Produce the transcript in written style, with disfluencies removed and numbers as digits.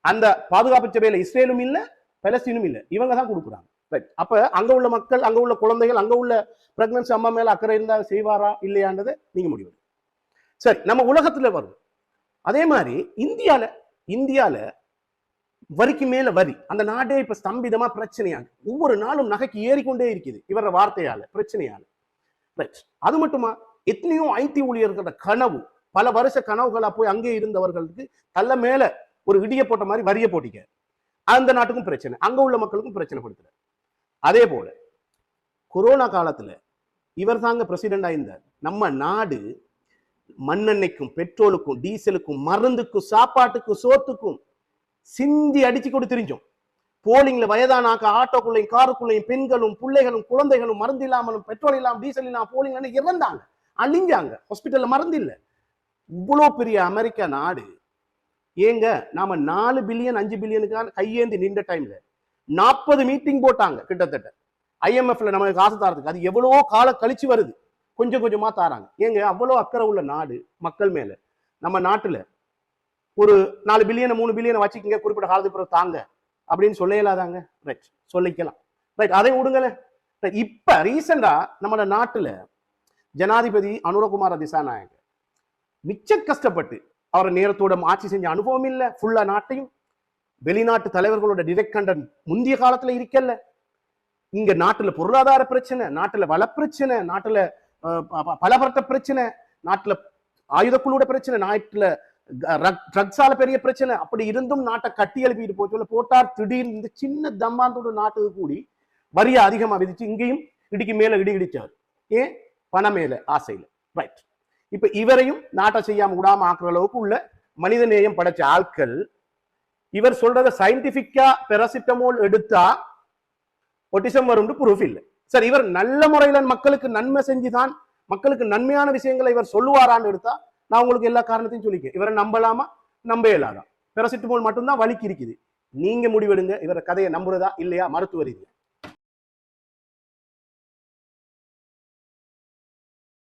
அந்த பாதுகாப்பு சபையில இஸ்ரேலும் இல்ல, பலஸ்தீனும் இல்ல, இவங்க தான் கொடுக்குறாங்க. அப்ப அங்க உள்ள மக்கள், அங்க உள்ள குழந்தைகள், அங்க உள்ள பிரெக்னன்சி அம்மா மேல அக்கறை இருந்தா செய்வாரா இல்லையான்றதை நீங்க முடிவு. சரி, நம்ம உலகத்துல வரும். அதே மாதிரி இந்தியால வரிக்கு மேல வரி, அந்த நாடே இப்ப ஸ்தம்பிதமா பிரச்சனையாக ஒவ்வொரு நாளும் நகைக்கு ஏறிக்கொண்டே இருக்குது இவர வார்த்தையால, பிரச்சனையால. அது மட்டுமா, எத்தனையோ ஐடி ஊழியர்களோட கனவு, பல வருஷ கனவுகளா போய் அங்கே இருந்தவர்களுக்கு தள்ள மேல ஒரு இடிய போட்ட மாதிரி வரிய போட்டிக்க, அந்த நாட்டுக்கும் பிரச்சனை, அங்க உள்ள மக்களுக்கும் பிரச்சனை படுத்துற. அதே போல கொரோனா காலத்துல இவர் தாங்க பிரசிடென்ட் ஆயிருந்தார். நம்ம நாடு மண்ணெண்ணெய்க்கும், பெட்ரோலுக்கும், டீசலுக்கும், மருந்துக்கும், சாப்பாட்டுக்கும், சோத்துக்கும் சிந்தி அடிச்சு கொடுத்திருந்தோம். போலிங்ல வயதானாக்க ஆட்டோக்குள்ளையும் காருக்குள்ளையும் பெண்களும் பிள்ளைகளும் குழந்தைகளும் மருந்து இல்லாமலும் பெட்ரோல் இல்லாம டீசல் இல்லாம போலிங் இறந்தாங்க, அழிஞ்சாங்க, ஹாஸ்பிட்டல்ல மருந்து இல்லை. இவ்வளவு பெரிய அமெரிக்கா நாடு ஏங்க நாம 4 பில்லியன் 5 பில்லியனுக்கான கையேந்தி நின்ற டைம்ல 40 மீட்டிங் போட்டாங்க கிட்டத்தட்ட IMFல நமக்கு காசு தாரதுக்கு. அது எவ்வளவோ காலம் கழிச்சு வருது, கொஞ்சம் கொஞ்சமா தாராங்க. ஏங்க அவ்வளவு அக்கறை உள்ள நாடு மக்கள் மேல, நம்ம நாட்டுல ஒரு 4 பில்லியன் 3 பில்லியன் வச்சுக்கிங்க, குறிப்பிட்ட காலத்துக்கு பிறகு தாங்க அப்படின்னு சொல்லலாதாங்க? ரைட், சொல்லிக்கலாம். ரைட், அதை விடுங்களே. இப்ப ரீசெண்டா நம்ம நாட்டுல ஜனாதிபதி அனுரகுமார திசாநாயக மிச்ச கஷ்டப்பட்டு அவரை நேரத்தோட ஆட்சி செஞ்ச அனுபவம் இல்லை. ஃபுல்லா நாட்டையும் வெளிநாட்டு தலைவர்களோட டிரெக்ட் கண்டன் முந்தைய காலத்துல இருக்கல. இங்க நாட்டுல பொருளாதார பிரச்சனை, நாட்டுல வள பிரச்சனை, நாட்டுல பலபரட்ட பிரச்சனை, நாட்டுல ஆயுதக்குழுவோட பிரச்சனை, நாட்டுல ட்ரக்ஸால பெரிய பிரச்சனை. அப்படி இருந்தும் நாட்டை கட்டி எழுப்பிட்டு போட்டார். திடீர்னு இந்த சின்ன தம்மாந்தோட நாட்டுக்கு கூடி வரிய அதிகமா விதிச்சு இங்கேயும் இடிக்கு மேல இடிச்சாரு. ஏன்? பண மேல ஆசையில. ரைட், இப்ப இவரையும் நாட்டை செய்யாம விடாம ஆக்குற அளவுக்கு உள்ள மனித நேயம் படைச்ச ஆட்கள் இவர் சொல்றத சயின்டிபிக்கா பெராசிட்டமோல் எடுத்தா ஒட்டிசம் வரும் ப்ரூஃப் இல்லை. சார், இவர் நல்ல முறையில மக்களுக்கு நன்மை செஞ்சுதான் மக்களுக்கு நன்மையான விஷயங்களை இவர் சொல்லுவாரான்னு எடுத்தா நான் உங்களுக்கு எல்லா காரணத்தையும் சொல்லிக்க. இவரை நம்பலாமா? நம்ப இயலாதான். பெராசிட்டமோல் மட்டும்தான் வலிக்கு இருக்குது. நீங்க முடிவெடுங்க, இவர கதையை நம்புறதா இல்லையா மருத்துவ ரீதியா.